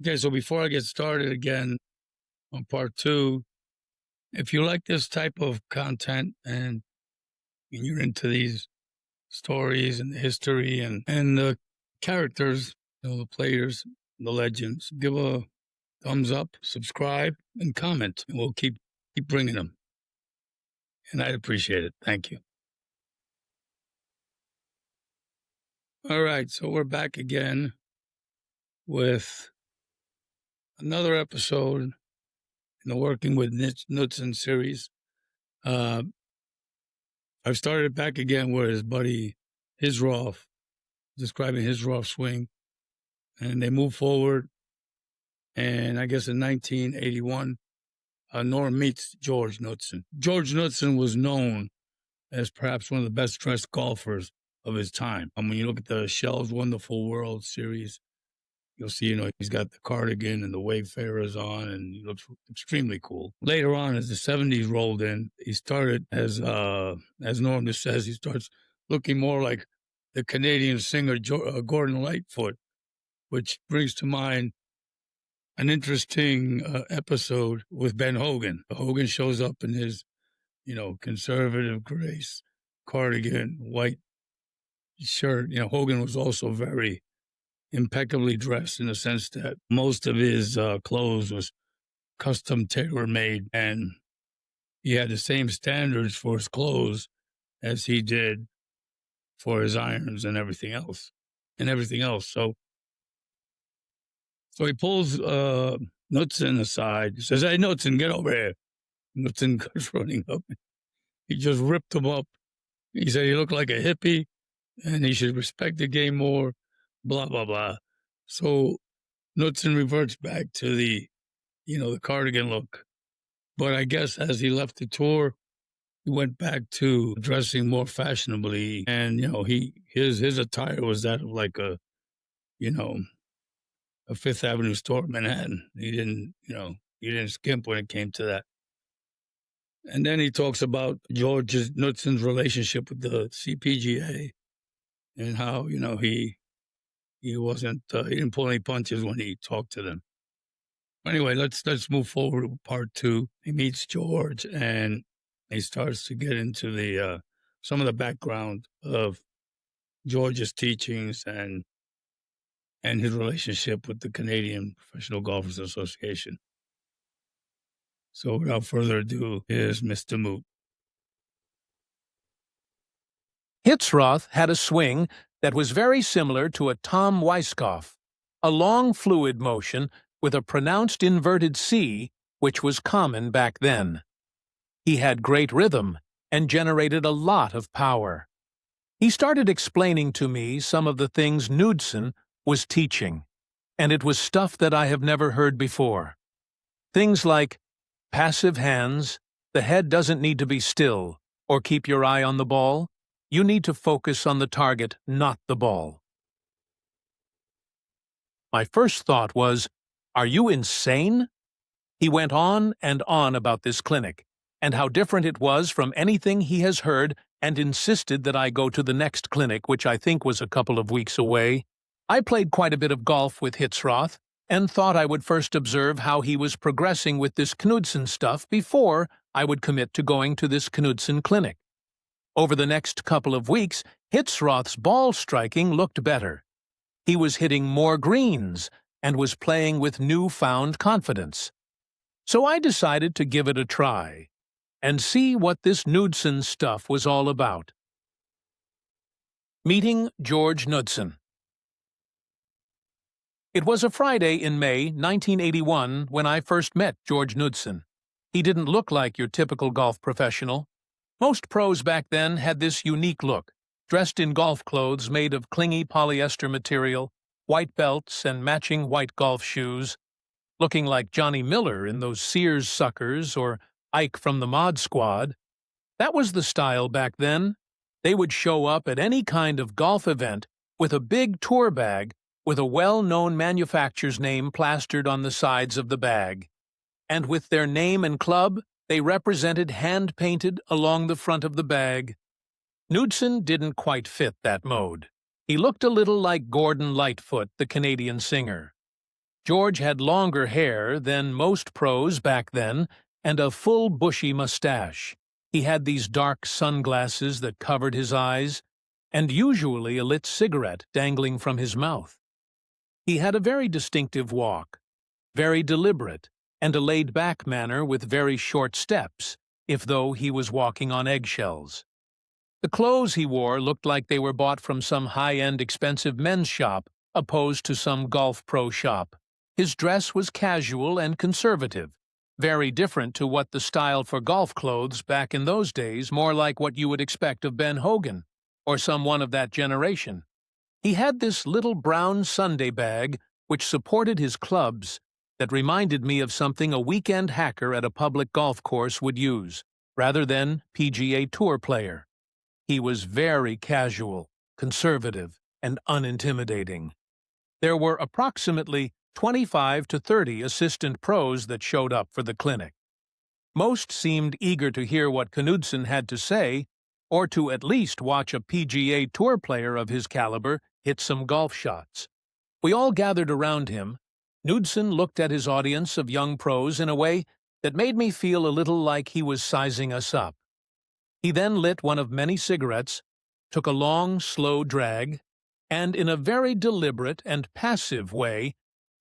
Okay, so before I get started again on part two, if you like this type of content and you're into these stories and the history and the characters, the players, the legends, give a thumbs up, subscribe, and comment, and we'll keep bringing them. And I'd appreciate it. Thank you. All right, so we're back again with another episode in the Working with Knudson series. I've started it back again where his buddy Hisroff, describing Hisroff's swing, and they move forward. And I guess in 1981, Norm meets George Knudson. George Knudson was known as perhaps one of the best dressed golfers of his time. When you look at the Shell's Wonderful World series, you'll see, he's got the cardigan and the Wayfarers on, and he looks extremely cool. Later on, as the 70s rolled in, he started, as Norm just says, he starts looking more like the Canadian singer Gordon Lightfoot, which brings to mind an interesting episode with Ben Hogan. Hogan shows up in his, conservative grace cardigan, white shirt. Hogan was also very impeccably dressed in the sense that most of his clothes was custom tailor-made, and he had the same standards for his clothes as he did for his irons and everything else. So he pulls Knudson aside. He says, "Hey, Knudson, get over here." Knudson comes running up. He just ripped him up. He said he looked like a hippie and he should respect the game more, blah, blah, blah. So Knudson reverts back to the cardigan look. But I guess as he left the tour, he went back to dressing more fashionably. And, his attire was that of like a Fifth Avenue store in Manhattan. He didn't skimp when it came to that. And then he talks about George Knudson's relationship with the CPGA and how, he wasn't, he didn't pull any punches when he talked to them. Anyway, let's move forward to part two. He meets George and he starts to get into the some of the background of George's teachings and his relationship with the Canadian Professional Golfers Association. So without further ado, here's Mr. Moot. Hitzroth had a swing that was very similar to a Tom Weiskopf, a long fluid motion with a pronounced inverted C, which was common back then. He had great rhythm and generated a lot of power. He started explaining to me some of the things Knudson was teaching, and it was stuff that I have never heard before. Things like passive hands, the head doesn't need to be still or keep your eye on the ball. You need to focus on the target, not the ball. My first thought was, are you insane? He went on and on about this clinic, and how different it was from anything he has heard, and insisted that I go to the next clinic, which I think was a couple of weeks away. I played quite a bit of golf with Hitzroth, and thought I would first observe how he was progressing with this Knudson stuff before I would commit to going to this Knudson clinic. Over the next couple of weeks, Hitzroth's ball striking looked better. He was hitting more greens and was playing with newfound confidence. So I decided to give it a try and see what this Knudson stuff was all about. Meeting George Knudson. It was a Friday in May 1981 when I first met George Knudson. He didn't look like your typical golf professional. Most pros back then had this unique look, dressed in golf clothes made of clingy polyester material, white belts, and matching white golf shoes, looking like Johnny Miller in those Sears suckers or Ike from the Mod Squad. That was the style back then. They would show up at any kind of golf event with a big tour bag with a well-known manufacturer's name plastered on the sides of the bag. And with their name and club, they represented hand-painted along the front of the bag. Knudson didn't quite fit that mode. He looked a little like Gordon Lightfoot, the Canadian singer. George had longer hair than most pros back then and a full bushy mustache. He had these dark sunglasses that covered his eyes, and usually a lit cigarette dangling from his mouth. He had a very distinctive walk, very deliberate, and a laid-back manner with very short steps, if though he was walking on eggshells. The clothes he wore looked like they were bought from some high-end expensive men's shop opposed to some golf pro shop. His dress was casual and conservative, very different to what the style for golf clothes back in those days, more like what you would expect of Ben Hogan, or someone of that generation. He had this little brown Sunday bag which supported his clubs that reminded me of something a weekend hacker at a public golf course would use, rather than PGA Tour player. He was very casual, conservative, and unintimidating. There were approximately 25 to 30 assistant pros that showed up for the clinic. Most seemed eager to hear what Knudson had to say, or to at least watch a PGA Tour player of his caliber hit some golf shots. We all gathered around him. Knudson looked at his audience of young pros in a way that made me feel a little like he was sizing us up. He then lit one of many cigarettes, took a long, slow drag, and in a very deliberate and passive way,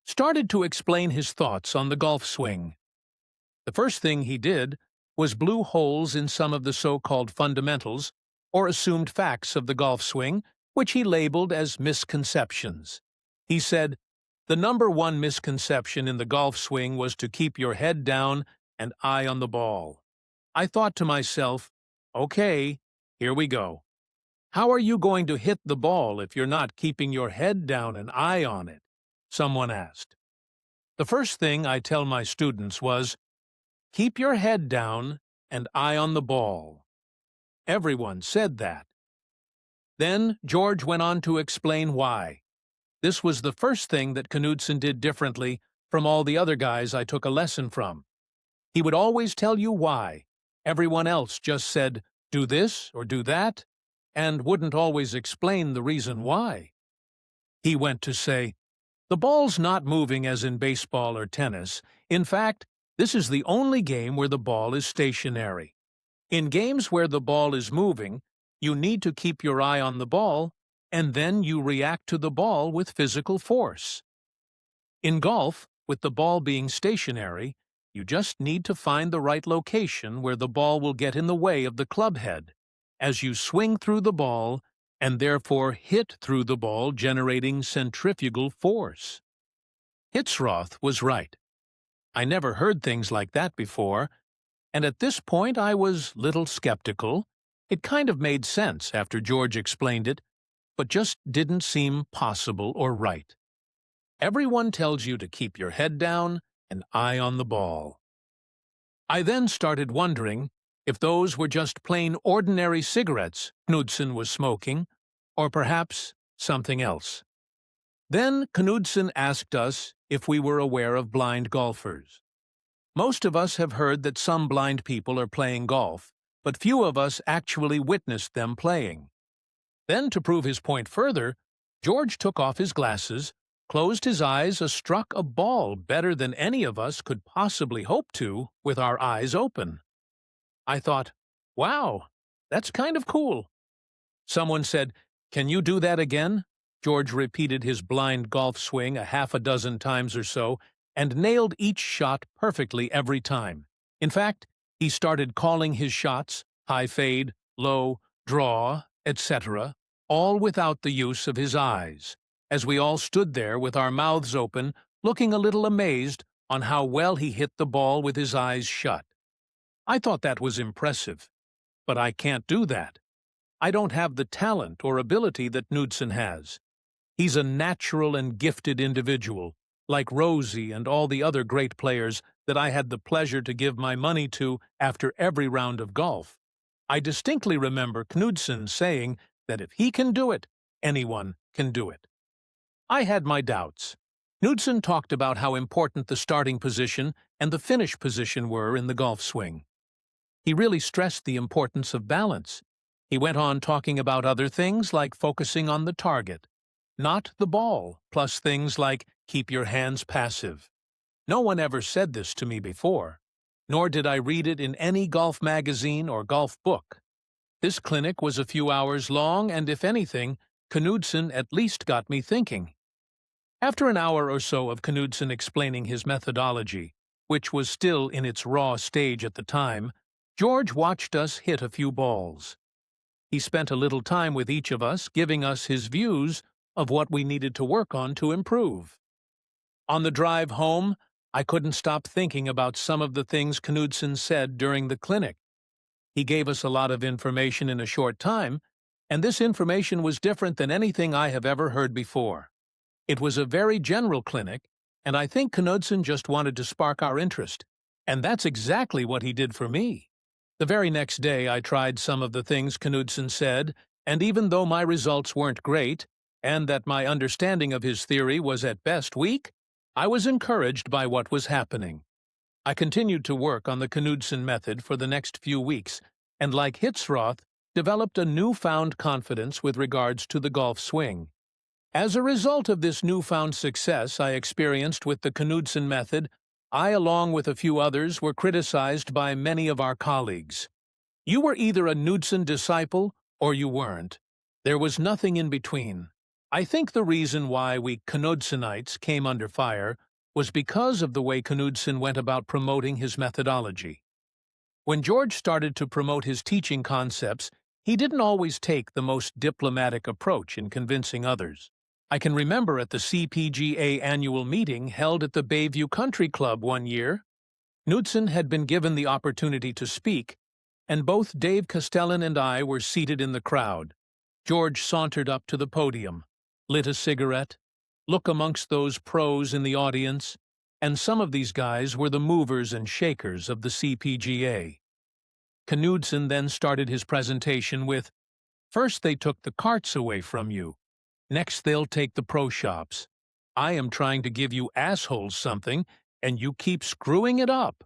started to explain his thoughts on the golf swing. The first thing he did was blew holes in some of the so-called fundamentals, or assumed facts of the golf swing, which he labeled as misconceptions. He said, "The number one misconception in the golf swing was to keep your head down and eye on the ball." I thought to myself, okay, here we go. How are you going to hit the ball if you're not keeping your head down and eye on it? Someone asked. The first thing I tell my students was, keep your head down and eye on the ball. Everyone said that. Then George went on to explain why. This was the first thing that Knudson did differently from all the other guys I took a lesson from. He would always tell you why. Everyone else just said, do this or do that, and wouldn't always explain the reason why. He went to say, the ball's not moving as in baseball or tennis. In fact, this is the only game where the ball is stationary. In games where the ball is moving, you need to keep your eye on the ball, and then you react to the ball with physical force. In golf, with the ball being stationary, you just need to find the right location where the ball will get in the way of the club head as you swing through the ball and therefore hit through the ball, generating centrifugal force. Hitzroth was right. I never heard things like that before, and at this point I was little skeptical. It kind of made sense after George explained it, but just didn't seem possible or right. Everyone tells you to keep your head down and eye on the ball. I then started wondering if those were just plain ordinary cigarettes Knudson was smoking, or perhaps something else. Then Knudson asked us if we were aware of blind golfers. Most of us have heard that some blind people are playing golf, but few of us actually witnessed them playing. Then, to prove his point further, George took off his glasses, closed his eyes, and struck a ball better than any of us could possibly hope to with our eyes open. I thought, wow, that's kind of cool. Someone said, can you do that again? George repeated his blind golf swing a half a dozen times or so, and nailed each shot perfectly every time. In fact, he started calling his shots, high fade, low, draw, etc., all without the use of his eyes, as we all stood there with our mouths open, looking a little amazed on how well he hit the ball with his eyes shut. I thought that was impressive, but I can't do that. I don't have the talent or ability that Knudson has. He's a natural and gifted individual, like Rosie and all the other great players that I had the pleasure to give my money to after every round of golf. I distinctly remember Knudson saying that if he can do it, anyone can do it. I had my doubts. Knudson talked about how important the starting position and the finish position were in the golf swing. He really stressed the importance of balance. He went on talking about other things like focusing on the target. not the ball, plus things like keep your hands passive. No one ever said this to me before, nor did I read it in any golf magazine or golf book. This clinic was a few hours long, and if anything, Knudson at least got me thinking. After an hour or so of Knudson explaining his methodology, which was still in its raw stage at the time, George watched us hit a few balls. He spent a little time with each of us, giving us his views of what we needed to work on to improve. On the drive home, I couldn't stop thinking about some of the things Knudson said during the clinic. He gave us a lot of information in a short time, and this information was different than anything I have ever heard before. It was a very general clinic, and I think Knudson just wanted to spark our interest, and that's exactly what he did for me. The very next day I tried some of the things Knudson said, and even though my results weren't great, and that my understanding of his theory was at best weak, I was encouraged by what was happening. I continued to work on the Knudson method for the next few weeks, and like Hitzroth, developed a newfound confidence with regards to the golf swing. As a result of this newfound success I experienced with the Knudson method, I, along with a few others, were criticized by many of our colleagues. You were either a Knudson disciple or you weren't. There was nothing in between. I think the reason why we Knudsonites came under fire was because of the way Knudson went about promoting his methodology. When George started to promote his teaching concepts, he didn't always take the most diplomatic approach in convincing others. I can remember at the CPGA annual meeting held at the Bayview Country Club one year, Knudson had been given the opportunity to speak, and both Dave Castellan and I were seated in the crowd. George sauntered up to the podium, lit a cigarette, looked amongst those pros in the audience, and some of these guys were the movers and shakers of the CPGA. Knudson then started his presentation with, "First they took the carts away from you. Next they'll take the pro shops. I am trying to give you assholes something, and you keep screwing it up."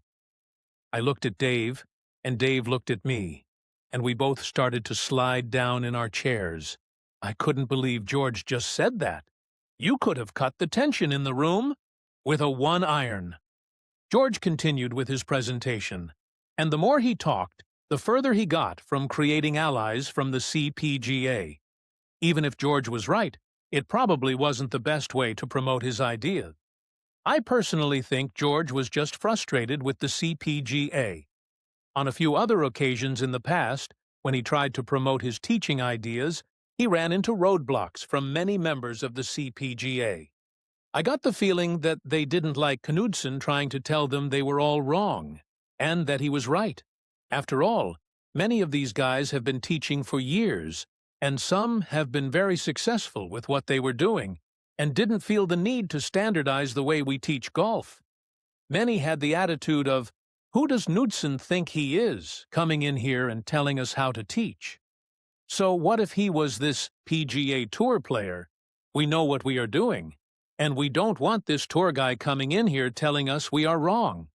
I looked at Dave, and Dave looked at me, and we both started to slide down in our chairs. I couldn't believe George just said that. You could have cut the tension in the room with a 1-iron. George continued with his presentation, and the more he talked, the further he got from creating allies from the CPGA. Even if George was right, it probably wasn't the best way to promote his idea. I personally think George was just frustrated with the CPGA. On a few other occasions in the past, when he tried to promote his teaching ideas, he ran into roadblocks from many members of the CPGA. I got the feeling that they didn't like Knudson trying to tell them they were all wrong, and that he was right. After all, many of these guys have been teaching for years, and some have been very successful with what they were doing, and didn't feel the need to standardize the way we teach golf. Many had the attitude of, "Who does Knudson think he is, coming in here and telling us how to teach? So what if he was this PGA Tour player? We know what we are doing, and we don't want this tour guy coming in here telling us we are wrong."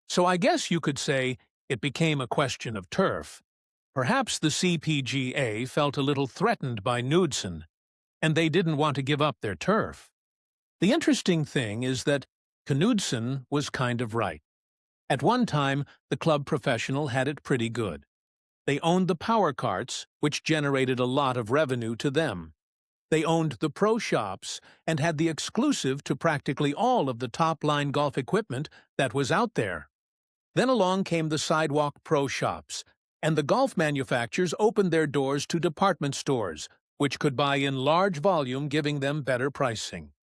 So I guess you could say it became a question of turf. Perhaps the CPGA felt a little threatened by Knudson, and they didn't want to give up their turf. The interesting thing is that Knudson was kind of right. At one time, the club professional had it pretty good. They owned the power carts, which generated a lot of revenue to them. They owned the pro shops and had the exclusive to practically all of the top-line golf equipment that was out there. Then along came the sidewalk pro shops, and the golf manufacturers opened their doors to department stores, which could buy in large volume, giving them better pricing.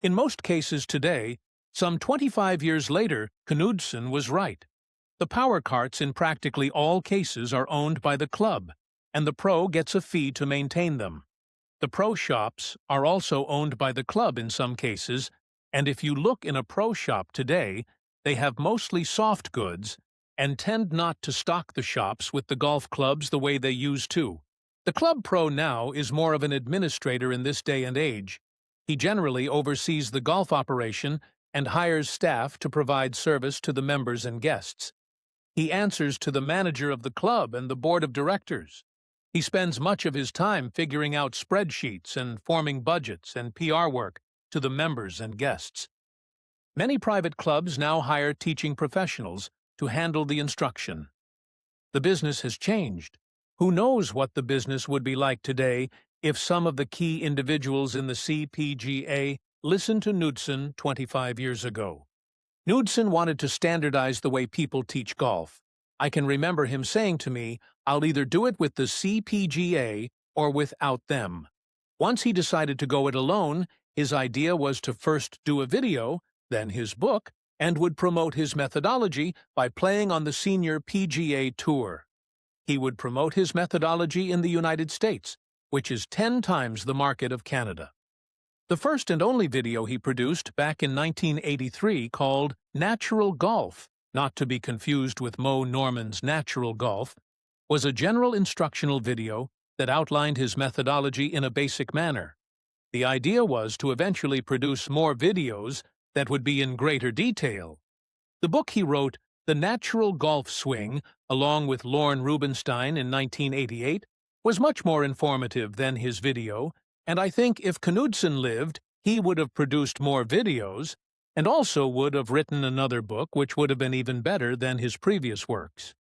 In most cases today, some 25 years later, Knudson was right. The power carts in practically all cases are owned by the club, and the pro gets a fee to maintain them. The pro shops are also owned by the club in some cases, and if you look in a pro shop today, they have mostly soft goods and tend not to stock the shops with the golf clubs the way they used to. The club pro now is more of an administrator in this day and age. He generally oversees the golf operation and hires staff to provide service to the members and guests. He answers to the manager of the club and the board of directors. He spends much of his time figuring out spreadsheets and forming budgets and PR work to the members and guests. Many private clubs now hire teaching professionals to handle the instruction. The business has changed. Who knows what the business would be like today if some of the key individuals in the CPGA listened to Knudson 25 years ago. Knudson wanted to standardize the way people teach golf. I can remember him saying to me, "I'll either do it with the CPGA or without them." Once he decided to go it alone, his idea was to first do a video, then his book, and would promote his methodology by playing on the senior PGA Tour. He would promote his methodology in the United States, which is 10 times the market of Canada. The first and only video he produced back in 1983, called Natural Golf, not to be confused with Mo Norman's Natural Golf, was a general instructional video that outlined his methodology in a basic manner. The idea was to eventually produce more videos that would be in greater detail. The book he wrote, The Natural Golf Swing, along with Lorne Rubinstein in 1988, was much more informative than his video, and I think if Knudson lived, he would have produced more videos, and also would have written another book which would have been even better than his previous works.